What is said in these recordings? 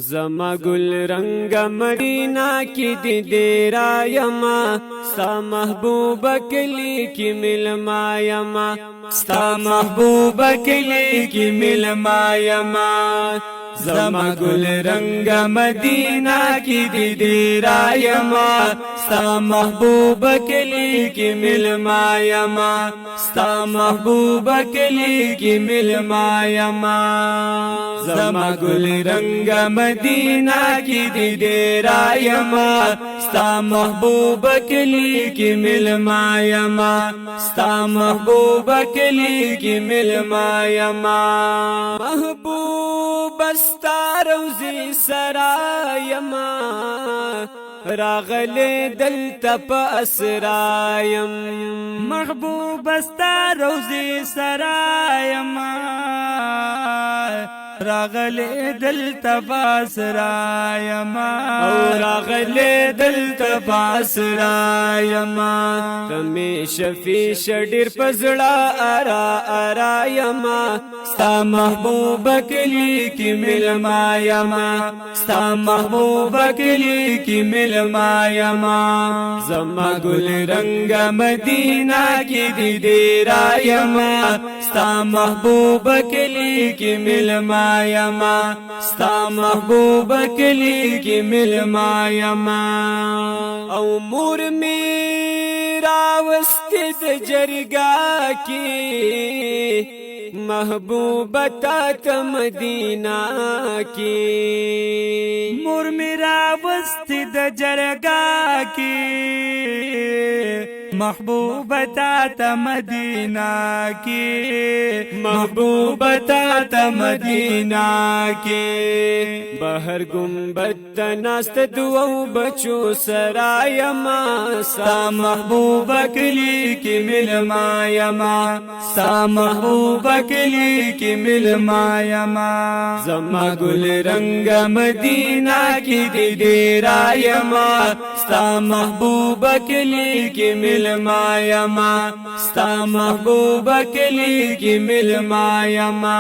زما گل رنگ مدینہ کی دی دیرا یما ستا محبوب کلی کی ملما یما ستا محبوب کلی کی ملما یما زما گل رنگ مدینہ کی دی دیرا یما ستا محبوب کلی کی ملما یما ستا محبوب کلی کی ملما یما زما گل رنگ مدینہ کی دی دیرا یما ستا محبوب کلی کی ملما یما ستا محبوب کلی کی ملما یما محبوب ستا روزی سرا یما راغلی دلتا پا اسرایم محبوب ستا روزی سرایم راغلی دلتا پاسرایم راغلی دلتا پاسرایم تمی شفی شدیر پزڑا ارا ارایم ستا محبوب کلی کی ملما یما ستا محبوب کلی کی ملما یما زما گل رنگ مدینہ کی دی دیرا یما ستا محبوب کلی کی ملما یما ستا محبوب کلی کی ملما یما او مور میرا وستد جرگا کی محبوبتا مدینہ کی مور میرا وستی د جرگا کی محبوبتا مدینہ کی محبوبتا مدینہ کی بہر گنبد ناست دو بچو سرایما ستا محبوب کلی کی ملما یما ستا محبوب کلی کی ملما یما زما گل رنگ مدینہ کی دی دیرا یما ستا محبوب کلی کی ملما یما ستا محبوب کلی کی ملما یما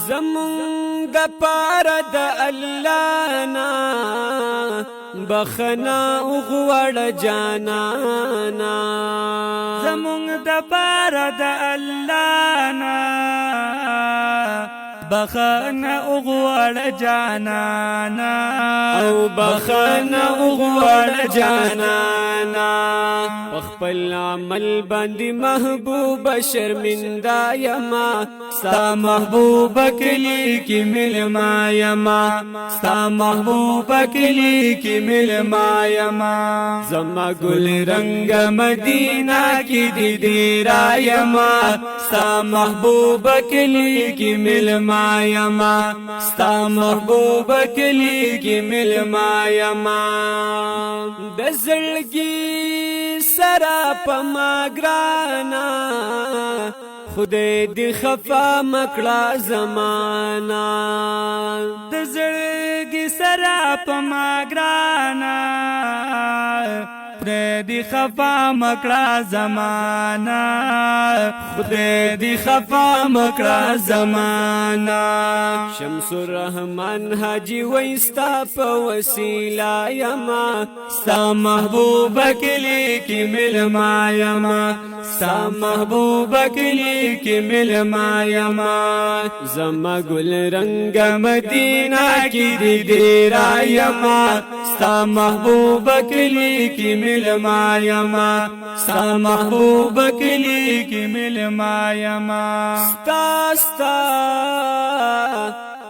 زمون د پاره د الله نا بخنا غوړ جانانا زمون د پاره د الله نا بخنا غوړ جانانا او بخنا غوړ جانانا خپل عمل باندې محبوب شرمنده یما ستا محبوب کلی کی ملما یما ستا محبوب کلی کی ملما یما زما گل رنگ مدینہ کی دی دیرا یما ستا محبوب کلی کی ملما یما ستا محبوب کلی کی ملما یما د زړګي سرا پما گرانا خدای دی خفا مکړه زمانہ د زړګي سرا پما گرانا خدای دی خفا مکړه زمانہ خدای دی خفا مکړه زمانہ شمس الرحمن حاجی وستا په وسیلا یما ستا محبوب کلی کی ملما یما ستا محبوب کلی کی ملما یما زما گل رنگ مدینہ کی دی دیرا یما ستا محبوب کلی کی ملما یما ستا محبوب کلی کی ملما یما ستا ستا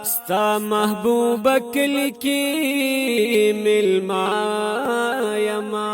ستا محبوب کلی کی ملما یما